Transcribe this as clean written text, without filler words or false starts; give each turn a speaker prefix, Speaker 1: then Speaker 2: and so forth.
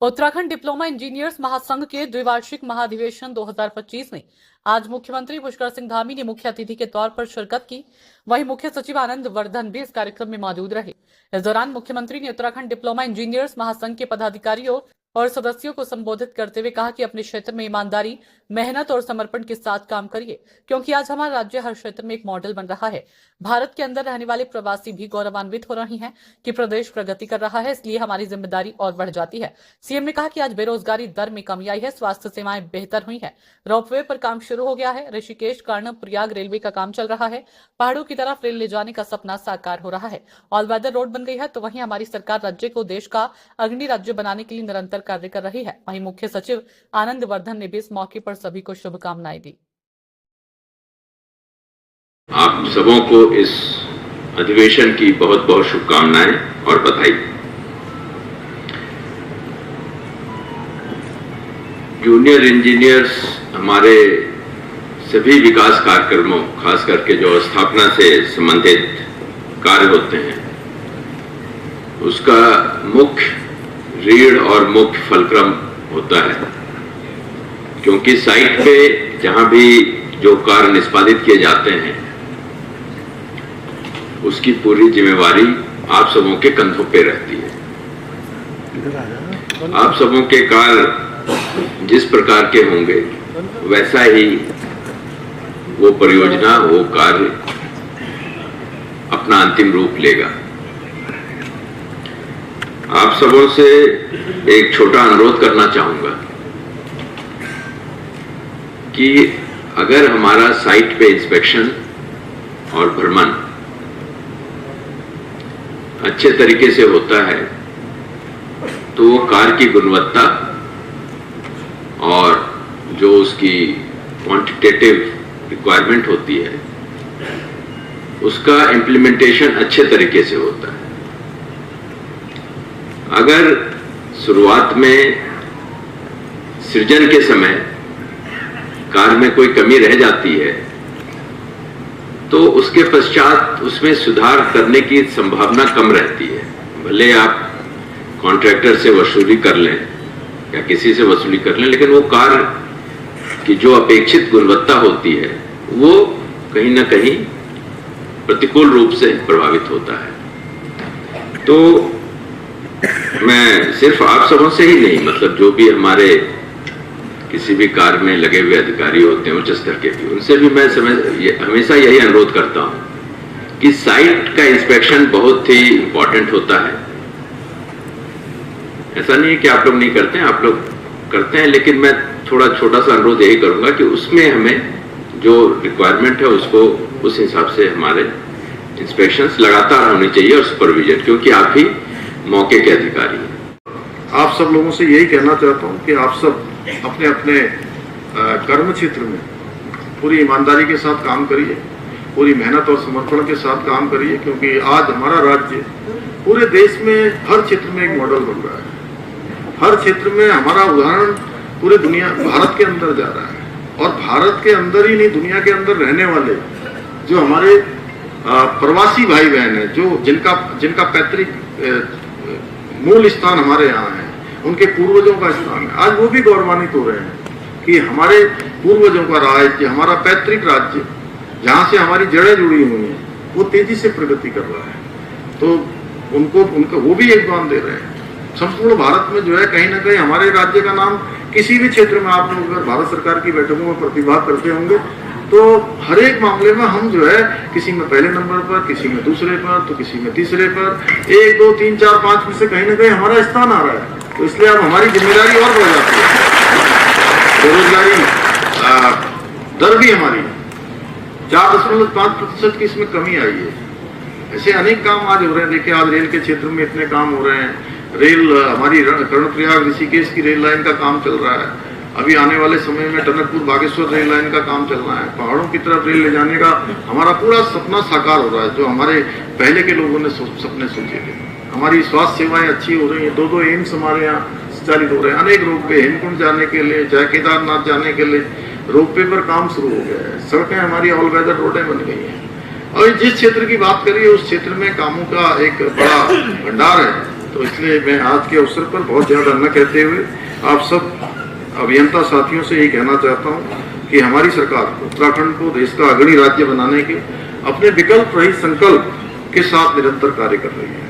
Speaker 1: Uttarakhand diploma engineers महासंघ के द्विवार्षिक महाधिवेशन 2025 में आज मुख्यमंत्री पुष्कर सिंह धामी ने मुख्य अतिथि के तौर पर शिरकत की। वहीं मुख्य सचिव आनंद वर्धन भी इस कार्यक्रम में मौजूद रहे। इस दौरान मुख्यमंत्री ने उत्तराखंड डिप्लोमा इंजीनियर्स महासंघ के पदाधिकारियों और सदस्यों को संबोधित करते हुए कहा कि अपने क्षेत्र में ईमानदारी, मेहनत और समर्पण के साथ काम करिए, क्योंकि आज हमारा राज्य हर क्षेत्र में एक मॉडल बन रहा है। भारत के अंदर रहने वाले प्रवासी भी गौरवान्वित हो रहे हैं कि प्रदेश प्रगति कर रहा है, इसलिए हमारी जिम्मेदारी और बढ़ जाती है। सीएम ने कहा कि आज बेरोजगारी दर में कमी आई है, स्वास्थ्य सेवाएं बेहतर हुई हैं, रोपवे पर काम शुरू हो गया है, ऋषिकेश कर्णम प्रयाग रेलवे का काम चल रहा है, पहाड़ों की तरफ रेल ले जाने का सपना साकार हो रहा है, ऑल वेदर रोड बन गई है। तो वहीं हमारी सरकार राज्य को देश का अग्रणी राज्य बनाने के लिए निरंतर कार्य कर रही है। वहीं मुख्य सचिव आनंद वर्धन ने भी इस मौके पर सभी को शुभकामनाएं दी।
Speaker 2: आप सबों को इस अधिवेशन की बहुत बहुत शुभकामनाएं और बधाई। जूनियर इंजीनियर्स हमारे सभी विकास कार्यक्रमों, खास करके जो स्थापना से संबंधित कार्य होते हैं, उसका मुख्य रीढ़ और मुख्य फलक्रम होता है, क्योंकि साइट पे जहां भी जो कार्य निष्पादित किए जाते हैं उसकी पूरी जिम्मेवारी आप सबों के कंधों पे रहती है। आप सबों के कार्य जिस प्रकार के होंगे वैसा ही वो परियोजना, वो कार्य अपना अंतिम रूप लेगा। आप सबों से एक छोटा अनुरोध करना चाहूंगा कि अगर हमारा साइट पे इंस्पेक्शन और भ्रमण अच्छे तरीके से होता है तो वो कार्य की गुणवत्ता और जो उसकी क्वांटिटेटिव रिक्वायरमेंट होती है उसका इम्प्लीमेंटेशन अच्छे तरीके से होता है। अगर शुरुआत में सृजन के समय कार्य में कोई कमी रह जाती है तो उसके पश्चात उसमें सुधार करने की संभावना कम रहती है। भले आप कॉन्ट्रैक्टर से वसूली कर लें या किसी से वसूली कर लें, लेकिन वो कार्य की जो अपेक्षित गुणवत्ता होती है वो कहीं ना कहीं प्रतिकूल रूप से प्रभावित होता है। तो मैं सिर्फ आप सबों से ही नहीं, मतलब जो भी हमारे किसी भी कार्य में लगे हुए अधिकारी होते हैं उच्च स्तर के भी, उनसे भी मैं हमेशा यही अनुरोध करता हूं कि साइट का इंस्पेक्शन बहुत ही इंपॉर्टेंट होता है। ऐसा नहीं है कि आप लोग नहीं करते हैं, आप लोग करते हैं, लेकिन मैं थोड़ा छोटा सा अनुरोध यही करूंगा कि उसमें हमें जो रिक्वायरमेंट है उसको उस हिसाब से हमारे इंस्पेक्शंस लगातार होनी चाहिए और सुपरविजन, क्योंकि आप ही मौके के अधिकारी हैं।
Speaker 3: आप सब लोगों से यही कहना चाहता हूं कि आप सब अपने अपने कर्म क्षेत्र में पूरी ईमानदारी के साथ काम करिए, पूरी मेहनत और समर्पण के साथ काम करिए, क्योंकि आज हमारा राज्य पूरे देश में हर क्षेत्र में एक मॉडल बन रहा है। हर क्षेत्र में हमारा उदाहरण पूरे दुनिया, भारत के अंदर जा रहा है, और भारत के अंदर ही नहीं, दुनिया के अंदर रहने वाले जो हमारे प्रवासी भाई बहन है, जो जिनका पैतृक मूल स्थान हमारे यहाँ है, उनके पूर्वजों का स्थान है, आज वो भी गौरवान्वित हो रहे हैं कि हमारे पूर्वजों का राज्य, हमारा पैतृक राज्य जहां से हमारी जड़ें जुड़ी हुई हैं, वो तेजी से प्रगति कर रहा है। तो उनको वो भी योगदान दे रहे हैं। संपूर्ण भारत में जो है कहीं ना कहीं हमारे राज्य का नाम किसी भी क्षेत्र में आप लोग अगर भारत सरकार की बैठकों में प्रतिभाग करते होंगे तो हर एक मामले में हम जो है किसी में पहले नंबर पर, किसी में दूसरे पर, तो किसी में तीसरे पर, 1 2 3 4 5 में से कहीं ना कहीं हमारा स्थान आ रहा है। तो इसलिए अब हमारी जिम्मेदारी और बढ़ जाती है। बेरोजगारी दर भी हमारी 4.5% की इसमें कमी आई है। ऐसे अनेक काम आज हो रहे हैं। देखिए आज रेल के क्षेत्र में इतने काम हो रहे हैं। रेल हमारी कर्णप्रयाग ऋषिकेश की रेल लाइन का काम चल रहा है। अभी आने वाले समय में टनकपुर बागेश्वर रेल लाइन का काम चल रहा है। पहाड़ों की तरफ रेल ले जाने का हमारा पूरा सपना साकार हो रहा है, जो हमारे पहले के लोगों ने सपने सोचे थे। हमारी स्वास्थ्य सेवाएं अच्छी हो रही हैं। 2 एम्स हमारे यहाँ संचालित हो रहे हैं। अनेक रोपवे, हेमकुंड जाने के लिए, चाहे केदारनाथ जाने के लिए रोपवे पर काम शुरू हो गया है। सड़कें हमारी ऑल वेदर रोडें बन गई हैं। और जिस क्षेत्र की बात करिए उस क्षेत्र में कामों का एक बड़ा भंडार है। तो इसलिए मैं आज के अवसर पर बहुत ज्यादा न कहते हुए आप सब अभियंता साथियों से यही कहना चाहता हूं कि हमारी सरकार उत्तराखंड को देश का अग्रणी राज्य बनाने के अपने विकल्प रहित संकल्प के साथ निरंतर कार्य कर रही है।